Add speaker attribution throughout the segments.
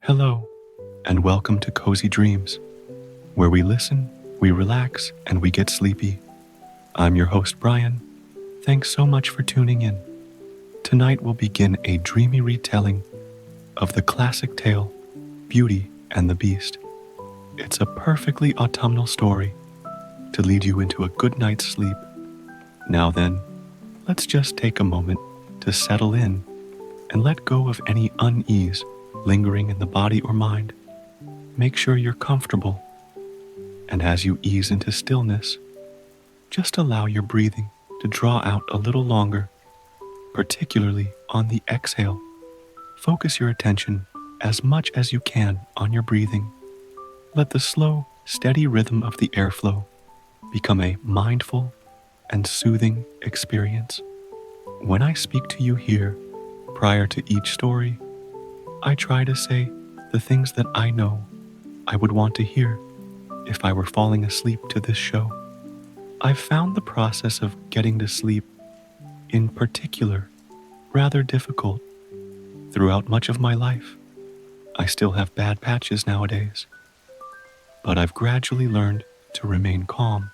Speaker 1: Hello, and welcome to Cozy Dreams, where we listen, we relax, and we get sleepy. I'm your host, Brian. Thanks so much for tuning in. Tonight we'll begin a dreamy retelling of the classic tale, Beauty and the Beast. It's a perfectly autumnal story to lead you into a good night's sleep. Now then, let's just take a moment to settle in and let go of any unease lingering in the body or mind. Make sure you're comfortable, and as you ease into stillness, just allow your breathing to draw out a little longer, particularly on the exhale. Focus your attention as much as you can on your breathing. Let the slow, steady rhythm of the airflow become a mindful and soothing experience. When I speak to you here, prior to each story, I try to say the things that I know I would want to hear if I were falling asleep to this show. I've found the process of getting to sleep, in particular, rather difficult. Throughout much of my life, I still have bad patches nowadays, but I've gradually learned to remain calm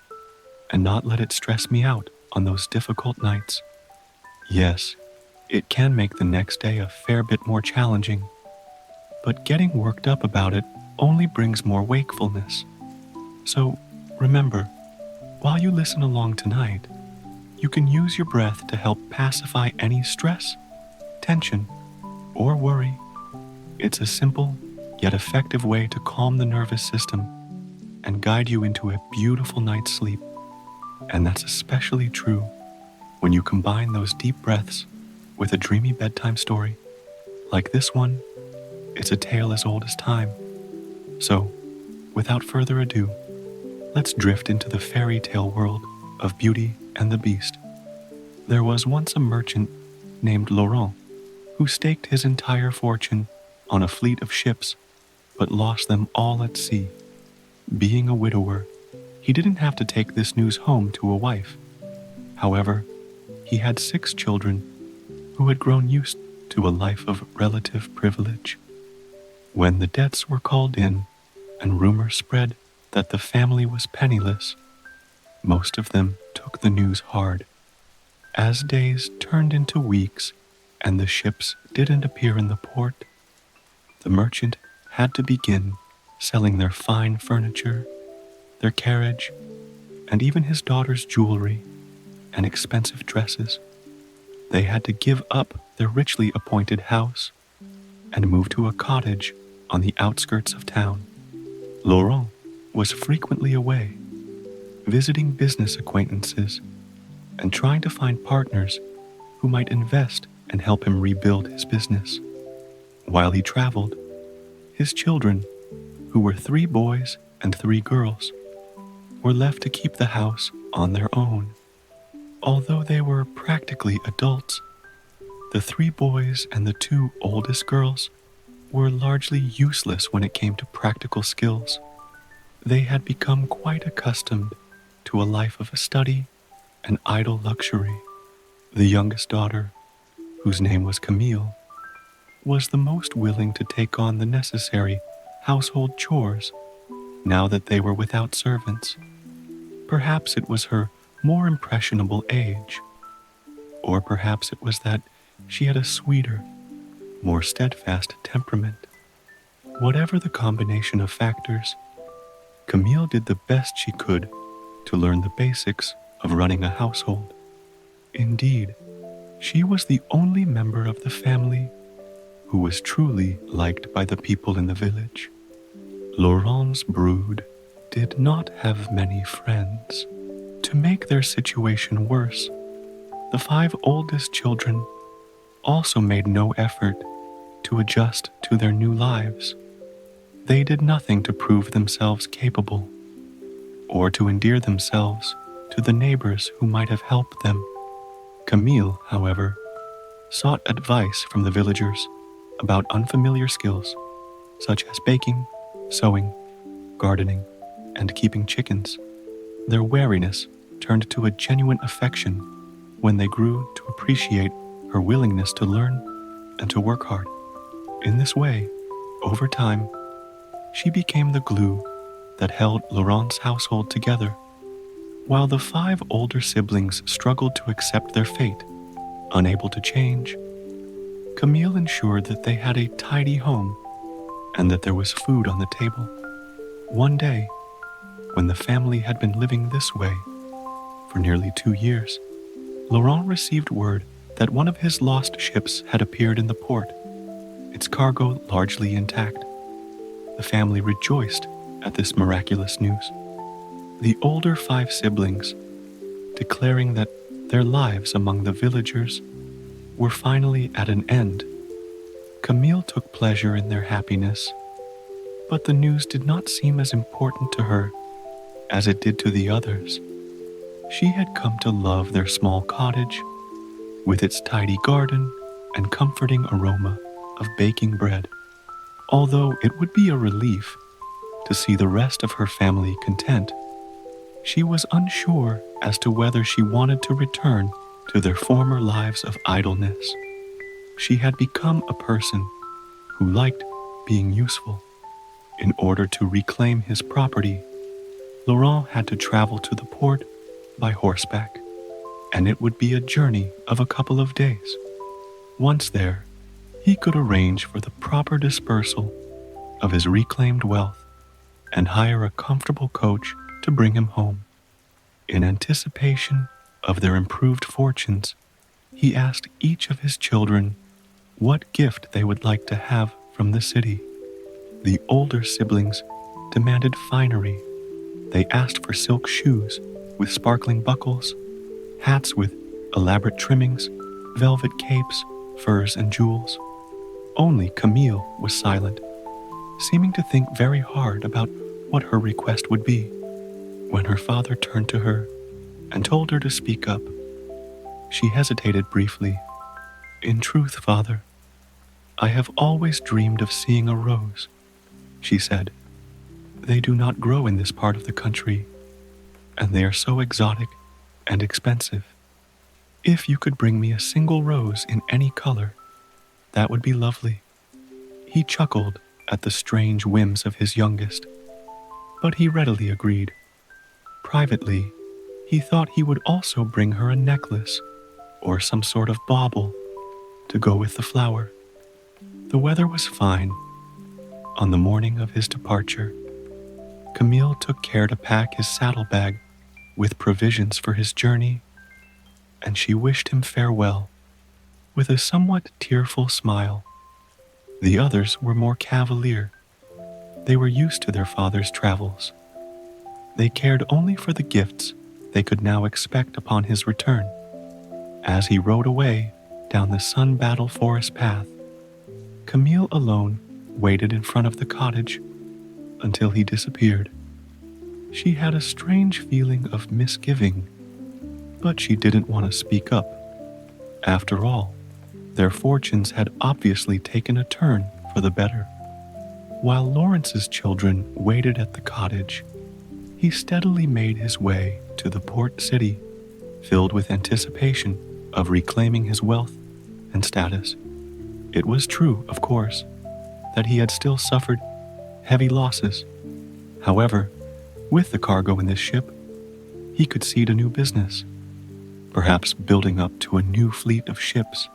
Speaker 1: and not let it stress me out on those difficult nights. Yes, it can make the next day a fair bit more challenging, but getting worked up about it only brings more wakefulness. So remember, while you listen along tonight, you can use your breath to help pacify any stress, tension, or worry. It's a simple yet effective way to calm the nervous system and guide you into a beautiful night's sleep. And that's especially true when you combine those deep breaths with a dreamy bedtime story. Like this one, it's a tale as old as time. So, without further ado, let's drift into the fairy tale world of Beauty and the Beast. There was once a merchant named Laurent who staked his entire fortune on a fleet of ships, but lost them all at sea. Being a widower, he didn't have to take this news home to a wife. However, he had 6 children who had grown used to a life of relative privilege. When the debts were called in and rumors spread that the family was penniless, most of them took the news hard. As days turned into weeks and the ships didn't appear in the port, the merchant had to begin selling their fine furniture, their carriage, and even his daughter's jewelry and expensive dresses. They had to give up their richly appointed house and move to a cottage on the outskirts of town. Laurent was frequently away, visiting business acquaintances and trying to find partners who might invest and help him rebuild his business. While he traveled, his children, who were 3 boys and 3 girls, were left to keep the house on their own. Although they were practically adults, the 3 boys and the 2 oldest girls were largely useless when it came to practical skills. They had become quite accustomed to a life of study and idle luxury. The youngest daughter, whose name was Camille, was the most willing to take on the necessary household chores now that they were without servants. Perhaps it was her more impressionable age, or perhaps it was that she had a sweeter, more steadfast temperament. Whatever the combination of factors, Camille did the best she could to learn the basics of running a household. Indeed, she was the only member of the family who was truly liked by the people in the village. Laurent's brood did not have many friends. To make their situation worse, the 5 oldest children also made no effort to adjust to their new lives. They did nothing to prove themselves capable, or to endear themselves to the neighbors who might have helped them. Camille, however, sought advice from the villagers about unfamiliar skills, such as baking, sewing, gardening, and keeping chickens. Their wariness turned to a genuine affection when they grew to appreciate her willingness to learn and to work hard. In this way, Over time, she became the glue that held Laurent's household together. While the five older siblings struggled to accept their fate, unable to change, Camille ensured that they had a tidy home and that there was food on the table. One day, when the family had been living this way for nearly 2 years, Laurent received word that one of his lost ships had appeared in the port, its cargo largely intact. The family rejoiced at this miraculous news. The older five siblings, declaring that their lives among the villagers were finally at an end. Camille took pleasure in their happiness, but the news did not seem as important to her as it did to the others. She had come to love their small cottage, with its tidy garden and comforting aroma of baking bread. Although it would be a relief to see the rest of her family content, she was unsure as to whether she wanted to return to their former lives of idleness. She had become a person who liked being useful. In order to reclaim his property, Laurent had to travel to the port by horseback, and it would be a journey of a couple of days. Once there, he could arrange for the proper dispersal of his reclaimed wealth and hire a comfortable coach to bring him home. In anticipation of their improved fortunes, he asked each of his children what gift they would like to have from the city. The older siblings demanded finery. They asked for silk shoes with sparkling buckles, hats with elaborate trimmings, velvet capes, furs, and jewels. Only Camille was silent, seeming to think very hard about what her request would be. When her father turned to her and told her to speak up, she hesitated briefly. "In truth, Father, I have always dreamed of seeing a rose," she said. "They do not grow in this part of the country, and they are so exotic and expensive. If you could bring me a single rose in any color, that would be lovely." He chuckled at the strange whims of his youngest, but he readily agreed. Privately, he thought he would also bring her a necklace or some sort of bauble to go with the flower. The weather was fine. On the morning of his departure, Camille took care to pack his saddlebag with provisions for his journey, and she wished him farewell with a somewhat tearful smile. The others were more cavalier. They were used to their father's travels. They cared only for the gifts they could now expect upon his return. As he rode away down the sun-battled forest path, Camille alone waited in front of the cottage until he disappeared. She had a strange feeling of misgiving, but she didn't want to speak up. After all, their fortunes had obviously taken a turn for the better. While Lawrence's children waited at the cottage, he steadily made his way to the port city, filled with anticipation of reclaiming his wealth and status. It was true, of course, that he had still suffered heavy losses. However, with the cargo in this ship, he could seed a new business, perhaps building up to a new fleet of ships.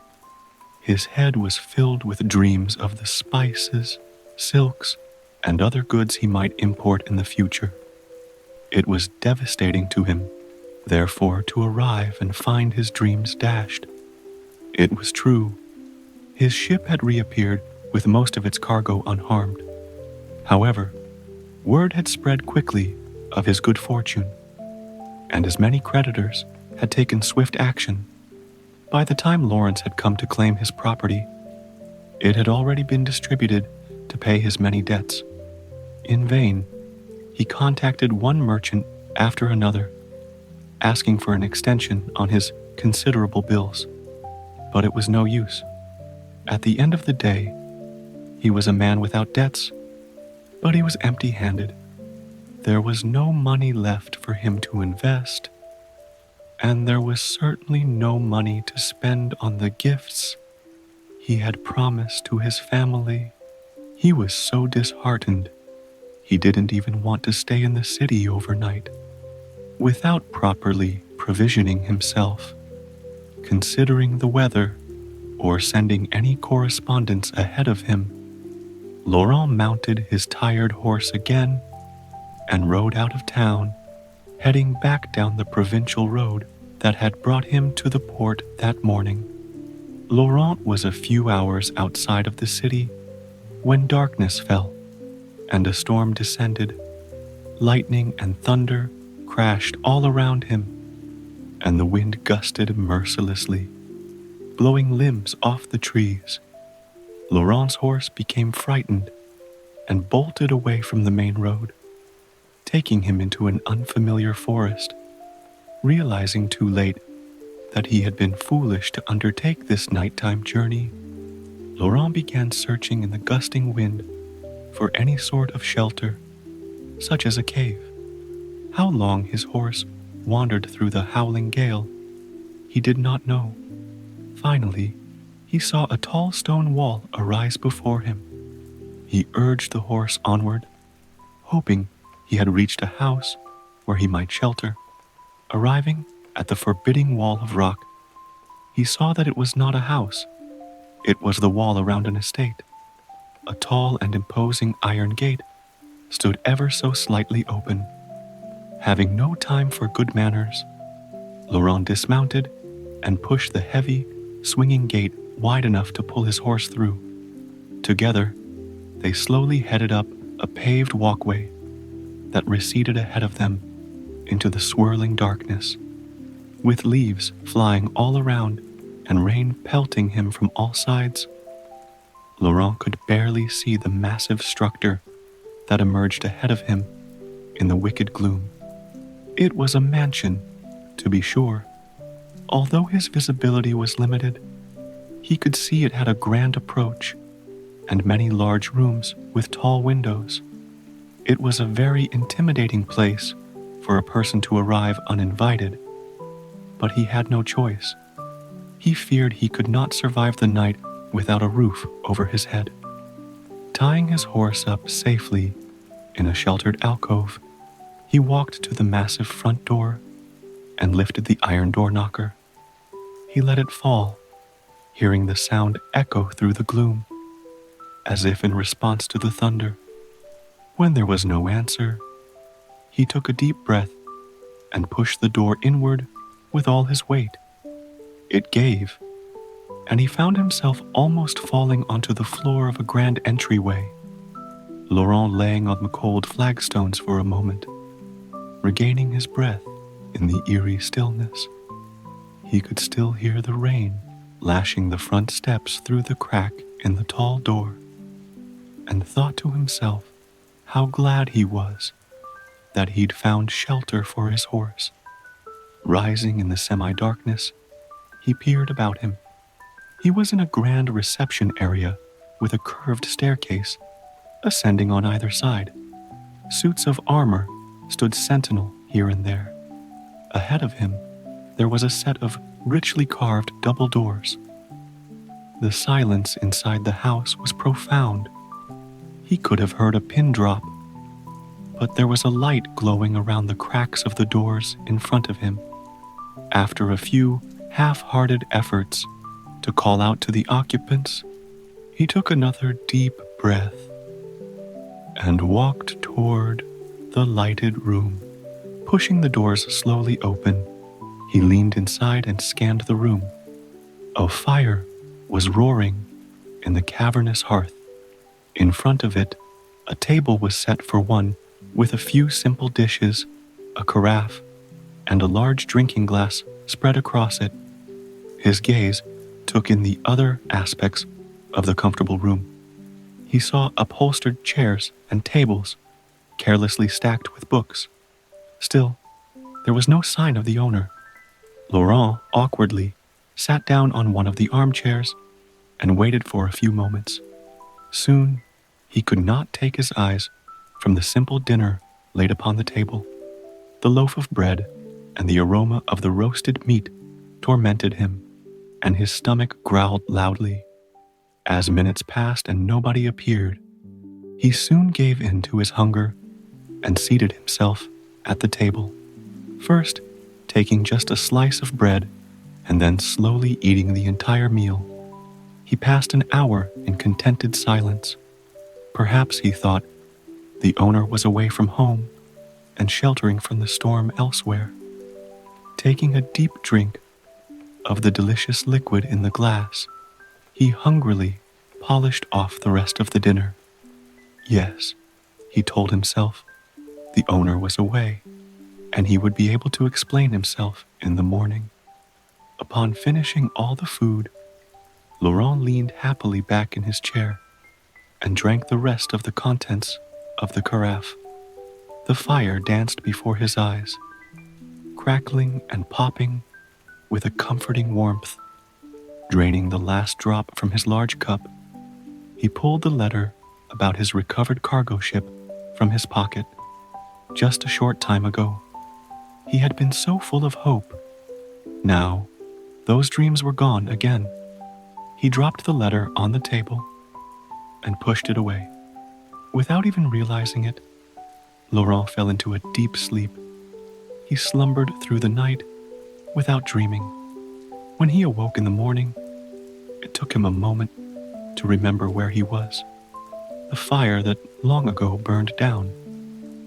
Speaker 1: His head was filled with dreams of the spices, silks, and other goods he might import in the future. It was devastating to him, therefore, to arrive and find his dreams dashed. It was true. His ship had reappeared with most of its cargo unharmed. However, word had spread quickly of his good fortune, and as many creditors had taken swift action. By the time Lawrence had come to claim his property, it had already been distributed to pay his many debts. In vain, he contacted one merchant after another, asking for an extension on his considerable bills, but it was no use. At the end of the day, he was a man without debts, but he was empty-handed. There was no money left for him to invest, and there was certainly no money to spend on the gifts he had promised to his family. He was so disheartened, he didn't even want to stay in the city overnight. Without properly provisioning himself, considering the weather, or sending any correspondence ahead of him, Laurent mounted his tired horse again and rode out of town, heading back down the provincial road that had brought him to the port that morning. Laurent was a few hours outside of the city when darkness fell and a storm descended. Lightning and thunder crashed all around him, and the wind gusted mercilessly, blowing limbs off the trees. Laurent's horse became frightened and bolted away from the main road, taking him into an unfamiliar forest. Realizing too late that he had been foolish to undertake this nighttime journey, Laurent began searching in the gusting wind for any sort of shelter, such as a cave. How long his horse wandered through the howling gale, he did not know. Finally, he saw a tall stone wall arise before him. He urged the horse onward, hoping he had reached a house where he might shelter. Arriving at the forbidding wall of rock, he saw that it was not a house. It was the wall around an estate. A tall and imposing iron gate stood ever so slightly open. Having no time for good manners, Laurent dismounted and pushed the heavy, swinging gate wide enough to pull his horse through. Together, they slowly headed up a paved walkway that receded ahead of them into the swirling darkness, with leaves flying all around and rain pelting him from all sides. Laurent could barely see the massive structure that emerged ahead of him in the wicked gloom. It was a mansion, to be sure. Although his visibility was limited, he could see it had a grand approach and many large rooms with tall windows. It was a very intimidating place for a person to arrive uninvited, but he had no choice. He feared he could not survive the night without a roof over his head. Tying his horse up safely in a sheltered alcove, he walked to the massive front door and lifted the iron door knocker. He let it fall, hearing the sound echo through the gloom, as if in response to the thunder. When there was no answer, he took a deep breath and pushed the door inward with all his weight. It gave, and he found himself almost falling onto the floor of a grand entryway. Laurent laying on the cold flagstones for a moment, regaining his breath in the eerie stillness. He could still hear the rain lashing the front steps through the crack in the tall door, and thought to himself how glad he was that he'd found shelter for his horse. Rising in the semi-darkness, he peered about him. He was in a grand reception area with a curved staircase ascending on either side. Suits of armor stood sentinel here and there. Ahead of him, there was a set of richly carved double doors. The silence inside the house was profound. He could have heard a pin drop, but there was a light glowing around the cracks of the doors in front of him. After a few half-hearted efforts to call out to the occupants, he took another deep breath and walked toward the lighted room. Pushing the doors slowly open, he leaned inside and scanned the room. A fire was roaring in the cavernous hearth. In front of it, a table was set for one with a few simple dishes, a carafe, and a large drinking glass spread across it. His gaze took in the other aspects of the comfortable room. He saw upholstered chairs and tables, carelessly stacked with books. Still, there was no sign of the owner. Laurent awkwardly sat down on one of the armchairs and waited for a few moments. Soon, he could not take his eyes from the simple dinner laid upon the table. The loaf of bread and the aroma of the roasted meat tormented him, and his stomach growled loudly. As minutes passed and nobody appeared, He soon gave in to his hunger and seated himself at the table, first taking just a slice of bread and then slowly eating the entire meal. He passed an hour in contented silence. Perhaps, he thought, the owner was away from home and sheltering from the storm elsewhere. Taking a deep drink of the delicious liquid in the glass, he hungrily polished off the rest of the dinner. Yes, he told himself, the owner was away, and he would be able to explain himself in the morning. Upon finishing all the food, Laurent leaned happily back in his chair and drank the rest of the contents of the carafe. The fire danced before his eyes, crackling and popping with a comforting warmth. Draining the last drop from his large cup, he pulled the letter about his recovered cargo ship from his pocket. Just a short time ago, he had been so full of hope. Now, those dreams were gone again. He dropped the letter on the table and pushed it away. Without even realizing it, Laurent fell into a deep sleep. He slumbered through the night without dreaming. When he awoke in the morning, it took him a moment to remember where he was. The fire that long ago burned down,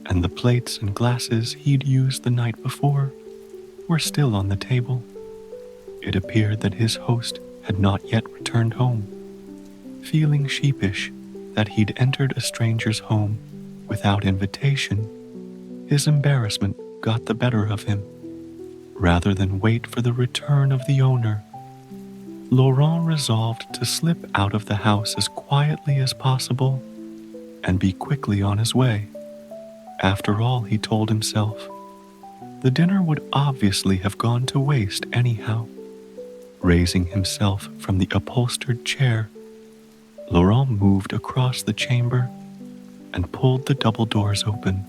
Speaker 1: and the plates and glasses he'd used the night before were still on the table. It appeared that his host had not yet returned home. Feeling sheepish that he'd entered a stranger's home without invitation, his embarrassment got the better of him. Rather than wait for the return of the owner, Laurent resolved to slip out of the house as quietly as possible and be quickly on his way. After all, he told himself, the dinner would obviously have gone to waste anyhow. Raising himself from the upholstered chair, Laurent moved across the chamber and pulled the double doors open.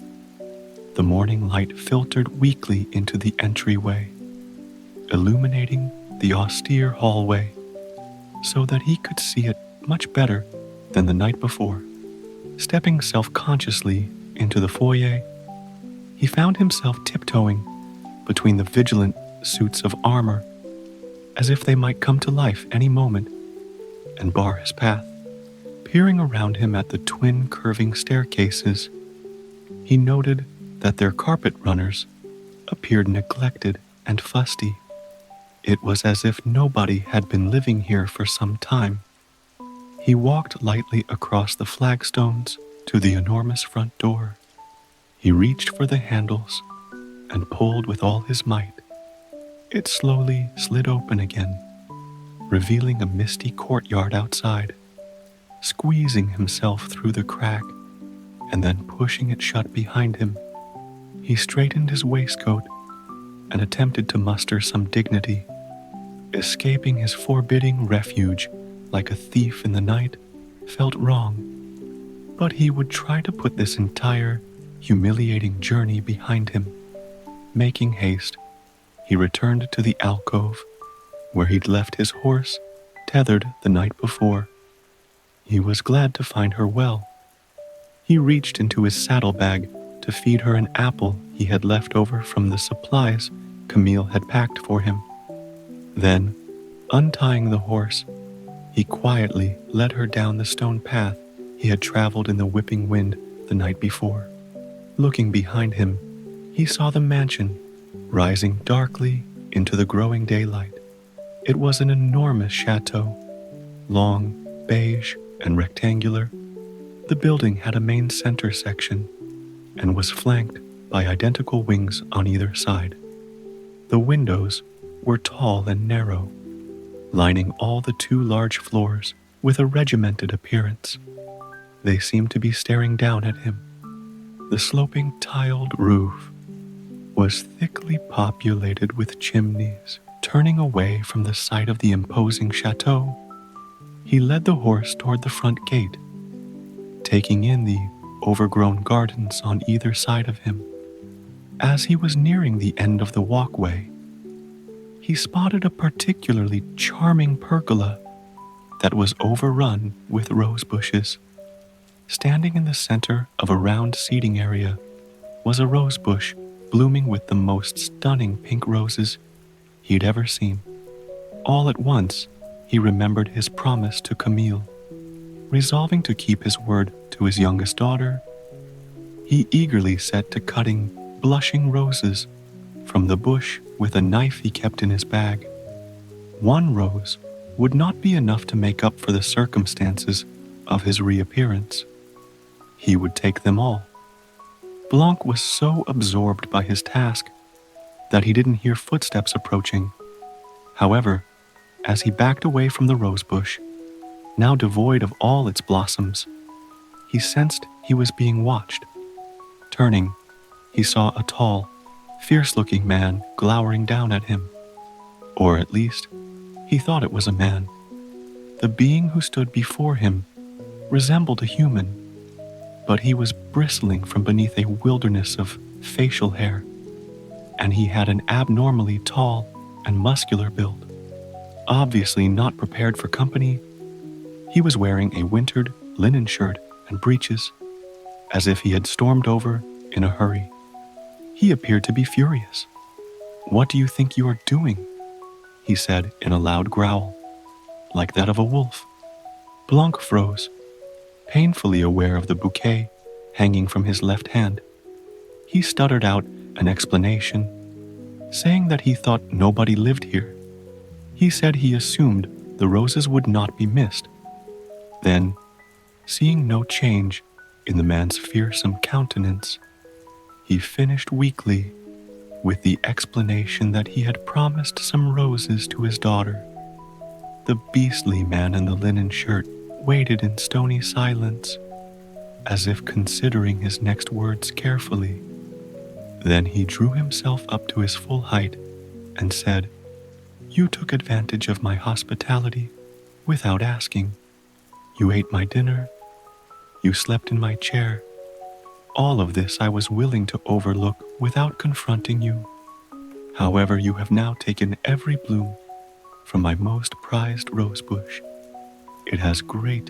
Speaker 1: The morning light filtered weakly into the entryway, illuminating the austere hallway so that he could see it much better than the night before. Stepping self-consciously into the foyer, he found himself tiptoeing between the vigilant suits of armor, as if they might come to life any moment and bar his path. Peering around him at the twin curving staircases, he noted that their carpet runners appeared neglected and fusty. It was as if nobody had been living here for some time. He walked lightly across the flagstones to the enormous front door. He reached for the handles and pulled with all his might. It slowly slid open again, revealing a misty courtyard outside. Squeezing himself through the crack and then pushing it shut behind him, he straightened his waistcoat and attempted to muster some dignity. Escaping his forbidding refuge like a thief in the night felt wrong, but he would try to put this entire humiliating journey behind him. Making haste, he returned to the alcove where he'd left his horse tethered the night before. He was glad to find her well. He reached into his saddlebag to feed her an apple he had left over from the supplies Camille had packed for him. Then, untying the horse, he quietly led her down the stone path he had traveled in the whipping wind the night before. Looking behind him, he saw the mansion rising darkly into the growing daylight. It was an enormous chateau, long, beige, and rectangular. The building had a main center section and was flanked by identical wings on either side. The windows were tall and narrow, lining all the two large floors with a regimented appearance. They seemed to be staring down at him. The sloping tiled roof was thickly populated with chimneys. Turning away from the sight of the imposing chateau, he led the horse toward the front gate, taking in the overgrown gardens on either side of him. As he was nearing the end of the walkway, he spotted a particularly charming pergola that was overrun with rose bushes. Standing in the center of a round seating area was a rose bush blooming with the most stunning pink roses he'd ever seen. All at once, he remembered his promise to Camille. Resolving to keep his word to his youngest daughter, he eagerly set to cutting blushing roses from the bush with a knife he kept in his bag. One rose would not be enough to make up for the circumstances of his reappearance. He would take them all. Blanc was so absorbed by his task that he didn't hear footsteps approaching. However, as he backed away from the rose bush, now devoid of all its blossoms, he sensed he was being watched. Turning, he saw a tall, fierce-looking man glowering down at him. Or at least, he thought it was a man. The being who stood before him resembled a human, but he was bristling from beneath a wilderness of facial hair, and he had an abnormally tall and muscular build. Obviously not prepared for company, he was wearing a wintered linen shirt and breeches, as if he had stormed over in a hurry. He appeared to be furious. "What do you think you are doing?" he said in a loud growl, like that of a wolf. Blanc froze, painfully aware of the bouquet hanging from his left hand. He stuttered out an explanation, saying that he thought nobody lived here. He said he assumed the roses would not be missed. Then, seeing no change in the man's fearsome countenance, he finished weakly with the explanation that he had promised some roses to his daughter. The beastly man in the linen shirt waited in stony silence, as if considering his next words carefully. Then he drew himself up to his full height and said, "You took advantage of my hospitality without asking. You ate my dinner. You slept in my chair. All of this I was willing to overlook without confronting you. However, you have now taken every bloom from my most prized rosebush. It has great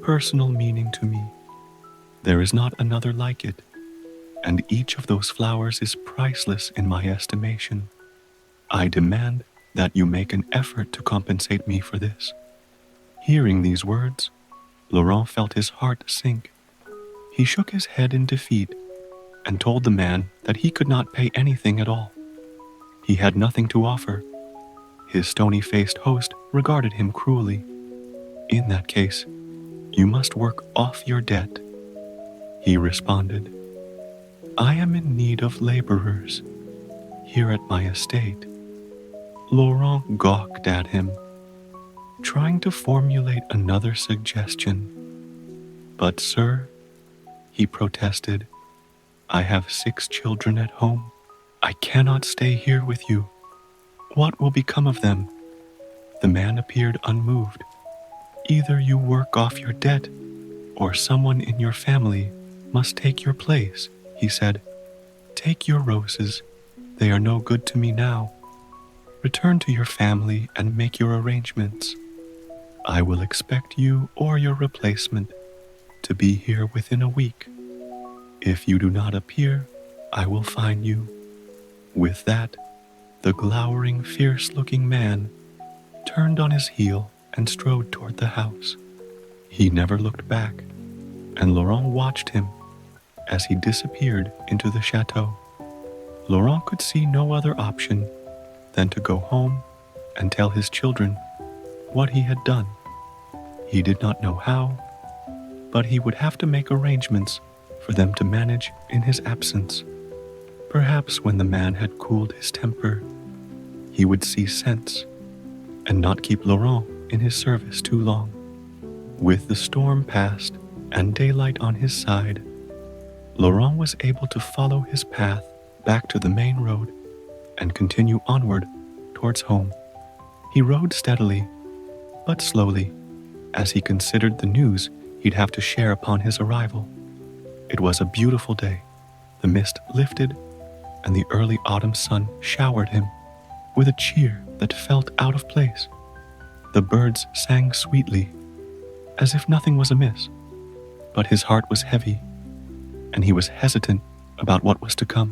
Speaker 1: personal meaning to me. There is not another like it, and each of those flowers is priceless in my estimation. I demand that you make an effort to compensate me for this." Hearing these words, Laurent felt his heart sink. He shook his head in defeat and told the man that he could not pay anything at all. He had nothing to offer. His stony-faced host regarded him cruelly. "In that case, you must work off your debt," he responded. "I am in need of laborers here at my estate." Laurent gawked at him, trying to formulate another suggestion. "But sir," he protested, "I have 6 children at home. I cannot stay here with you. What will become of them?" The man appeared unmoved. "Either you work off your debt, or someone in your family must take your place," he said. "Take your roses. They are no good to me now. Return to your family and make your arrangements. I will expect you or your replacement to be here within a week. If you do not appear, I will fine you." With that, the glowering, fierce-looking man turned on his heel and strode toward the house. He never looked back, and Laurent watched him as he disappeared into the chateau. Laurent could see no other option than to go home and tell his children what he had done. He did not know how, but he would have to make arrangements for them to manage in his absence. Perhaps when the man had cooled his temper, he would see sense and not keep Laurent in his service too long. With the storm past and daylight on his side, Laurent was able to follow his path back to the main road and continue onward towards home. He rode steadily, but slowly, as he considered the news he'd have to share upon his arrival. It was a beautiful day. The mist lifted, and the early autumn sun showered him with a cheer that felt out of place. The birds sang sweetly, as if nothing was amiss. but his heart was heavy, and he was hesitant about what was to come.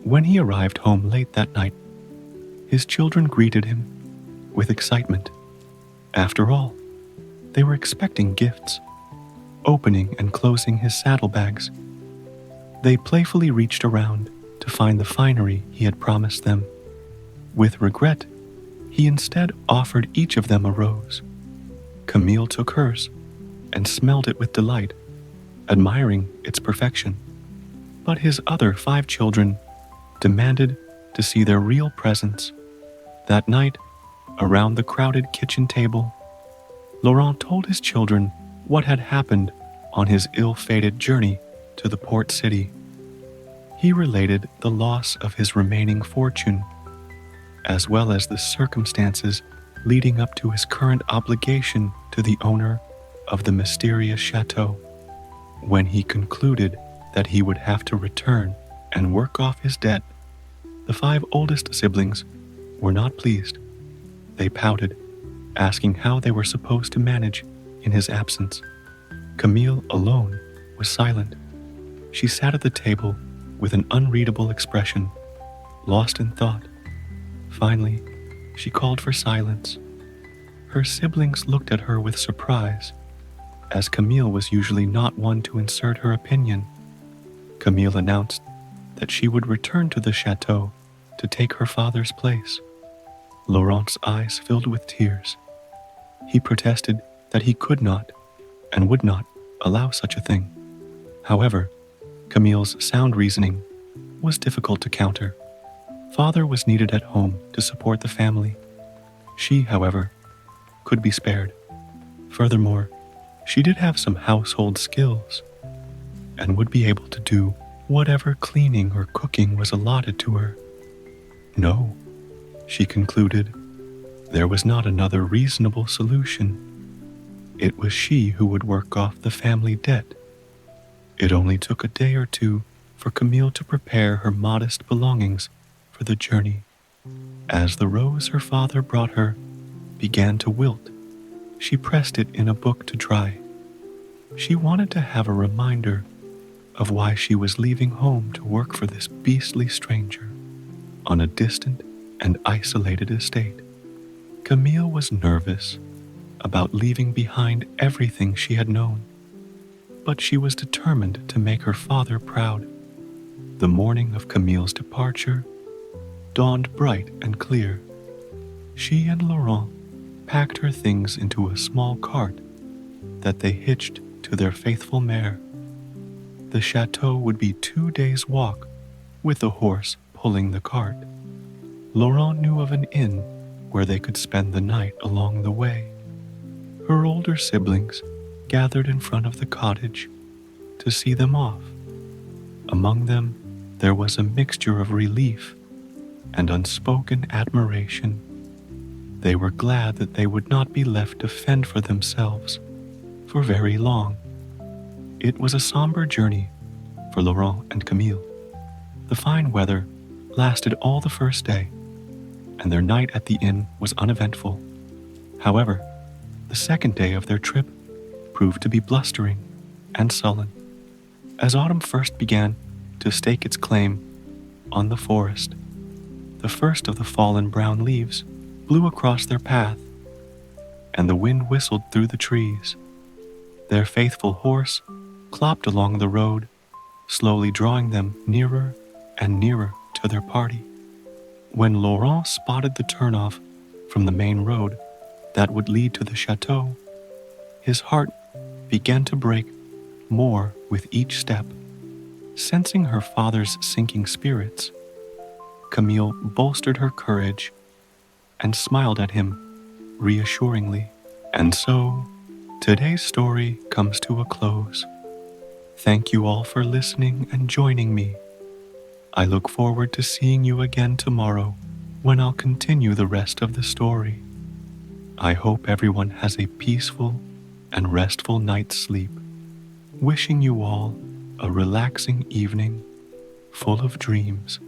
Speaker 1: When he arrived home late that night, his children greeted him with excitement. After all, they were expecting gifts, opening and closing his saddlebags. They playfully reached around to find the finery he had promised them. With regret, he instead offered each of them a rose. Camille took hers and smelled it with delight, admiring its perfection. But his other 5 children demanded to see their real presents. That night, around the crowded kitchen table, Laurent told his children what had happened on his ill-fated journey to the port city. He related the loss of his remaining fortune, as well as the circumstances leading up to his current obligation to the owner of the mysterious chateau. When he concluded that he would have to return and work off his debt, the 5 oldest siblings were not pleased. They pouted, asking how they were supposed to manage in his absence. Camille alone was silent. She sat at the table with an unreadable expression, lost in thought. Finally, she called for silence. Her siblings looked at her with surprise, as Camille was usually not one to insert her opinion. Camille announced that she would return to the chateau to take her father's place. Laurent's eyes filled with tears. He protested that he could not and would not allow such a thing. However, Camille's sound reasoning was difficult to counter. Father was needed at home to support the family. She, however, could be spared. Furthermore, she did have some household skills and would be able to do whatever cleaning or cooking was allotted to her. No, she concluded, there was not another reasonable solution. It was she who would work off the family debt. It only took a day or two for Camille to prepare her modest belongings for the journey. As the rose her father brought her began to wilt, she pressed it in a book to dry. She wanted to have a reminder of why she was leaving home to work for this beastly stranger on a distant and isolated estate. Camille was nervous about leaving behind everything she had known, but she was determined to make her father proud. The morning of Camille's departure dawned bright and clear. She and Laurent packed her things into a small cart that they hitched to their faithful mare. The chateau would be 2 days' walk, with the horse pulling the cart. Laurent knew of an inn where they could spend the night along the way. Her older siblings gathered in front of the cottage to see them off. Among them, there was a mixture of relief and unspoken admiration. They were glad that they would not be left to fend for themselves for very long. It was a somber journey for Laurent and Camille. The fine weather lasted all the first day, and their night at the inn was uneventful. However, the second day of their trip proved to be blustering and sullen. As autumn first began to stake its claim on the forest, the first of the fallen brown leaves blew across their path, and the wind whistled through the trees. Their faithful horse clopped along the road, slowly drawing them nearer and nearer to their party. When Laurent spotted the turnoff from the main road that would lead to the chateau, his heart began to break more with each step. Sensing her father's sinking spirits, Camille bolstered her courage and smiled at him reassuringly. And so, today's story comes to a close. Thank you all for listening and joining me. I look forward to seeing you again tomorrow when I'll continue the rest of the story. I hope everyone has a peaceful and restful night's sleep. Wishing you all a relaxing evening full of dreams.